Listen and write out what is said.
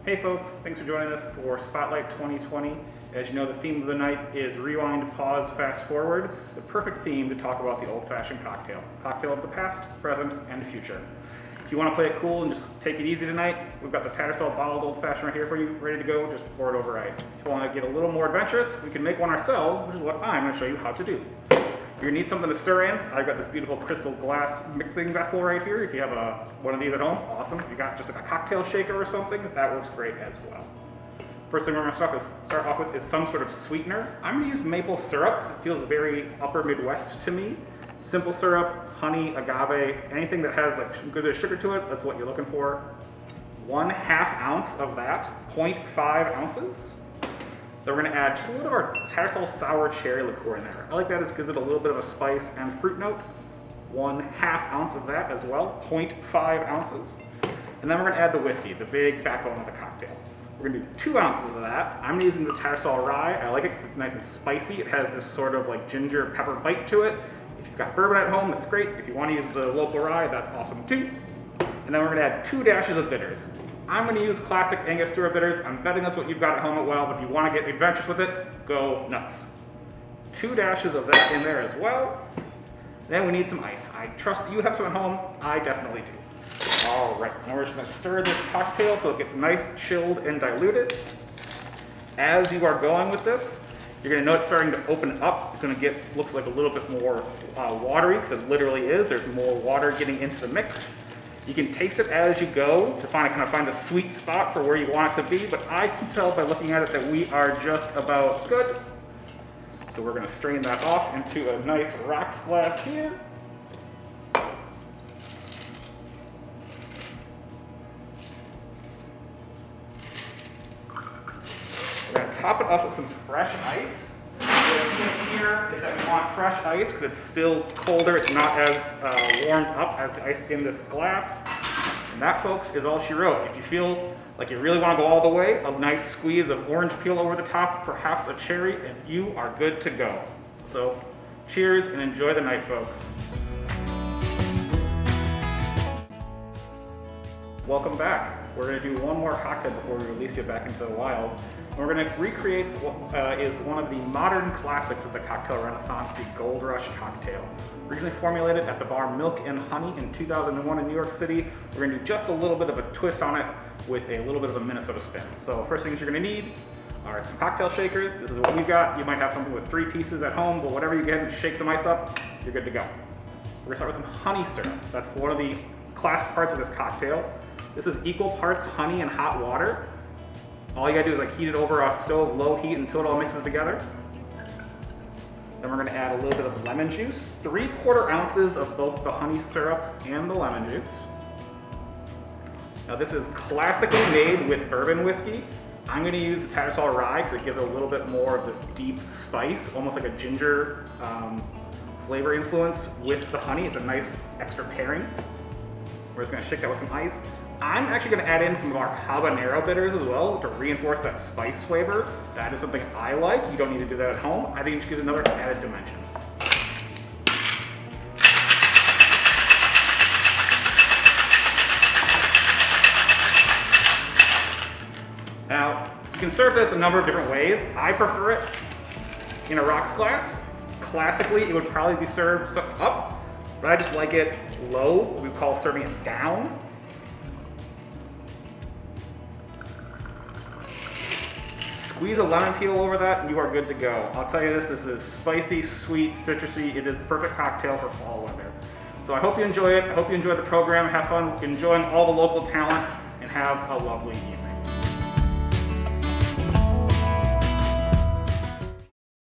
Hey folks, thanks for joining us for Spotlight 2020. As you know, the theme of the night is rewind, pause, fast forward, the perfect theme to talk about the old-fashioned cocktail. Cocktail of the past, present, and future. If you want to play it cool and just take it easy tonight, we've got the Tattersall bottled old-fashioned right here for you, ready to go, just pour it over ice. If you want to get a little more adventurous, we can make one ourselves, which is what I'm going to show you how to do. You're going to need something to stir in. I've got this beautiful crystal glass mixing vessel right here. If you have one of these at home, awesome. If you got just like a cocktail shaker or something, that works great as well. First thing we're going to start off with is some sort of sweetener. I'm going to use maple syrup because it feels very upper Midwest to me. Simple syrup, honey, agave, anything that has like a good bit of sugar to it, that's what you're looking for. 1/2 ounce of that, 0.5 ounces. Then we're going to add just a little of our Tattersall SOUR CHERRY LIQ in there. I like that, it gives it a little bit of a spice and fruit note. 1/2 ounce of that as well, 0.5 ounces. And then we're going to add the whiskey, the big backbone of the cocktail. We're going to do 2 ounces of that. I'm using the Tattersall rye. I like it because it's nice and spicy. It has this sort of like ginger pepper bite to it. If you've got bourbon at home, that's great. If you want to use the local rye, that's awesome too. And then we're going to add 2 dashes of bitters. I'm going to use classic Angostura bitters. I'm betting that's what you've got at home as well, but if you want to get adventurous with it, go nuts. 2 dashes of that in there as well. Then we need some ice. I trust that you have some at home. I definitely do. All right, now we're just going to stir this cocktail so it gets nice, chilled, and diluted. As you are going with this, you're going to know it's starting to open up. It's going to looks like a little bit more watery, because it literally is. There's more water getting into the mix. You can taste it as you go to kind of find a sweet spot for where you want it to be, but I can tell by looking at it that we are just about good. So we're going to strain that off into a nice rocks glass here. We're going to top it off with some fresh ice. The key here is that we want fresh ice because it's still colder. It's not as warmed up as the ice in this glass. And that, folks, is all she wrote. If you feel like you really want to go all the way, a nice squeeze of orange peel over the top, perhaps a cherry, and you are good to go. So cheers and enjoy the night, folks. Welcome back. We're going to do one more cocktail before we release you back into the wild. We're going to recreate what is one of the modern classics of the cocktail renaissance, the Gold Rush cocktail. Originally formulated at the bar Milk and Honey in 2001 in New York City, we're going to do just a little bit of a twist on it with a little bit of a Minnesota spin. So first things you're going to need are some cocktail shakers. This is what we've got. You might have something with 3 pieces at home, but whatever you get, shake some ice up, you're good to go. We're going to start with some honey syrup. That's one of the classic parts of this cocktail. This is equal parts honey and hot water. All you gotta do is like heat it over a stove, low heat, until it all mixes together. Then we're gonna add a little bit of lemon juice, 3/4 ounces of both the honey syrup and the lemon juice. Now this is classically made with bourbon whiskey. I'm gonna use the Tattersall rye because it gives it a little bit more of this deep spice, almost like a ginger flavor influence with the honey. It's a nice extra pairing. We're just gonna shake that with some ice. I'm actually going to add in some of our habanero bitters as well to reinforce that spice flavor. That is something I like. You don't need to do that at home. I think it just gives another added dimension. Now, you can serve this a number of different ways. I prefer it in a rocks glass. Classically, it would probably be served up, but I just like it low, what we call serving it down. Squeeze a lemon peel over that and you are good to go. I'll tell you this is spicy, sweet, citrusy. It is the perfect cocktail for fall weather. So I hope you enjoy it. I hope you enjoy the program. Have fun enjoying all the local talent and have a lovely evening.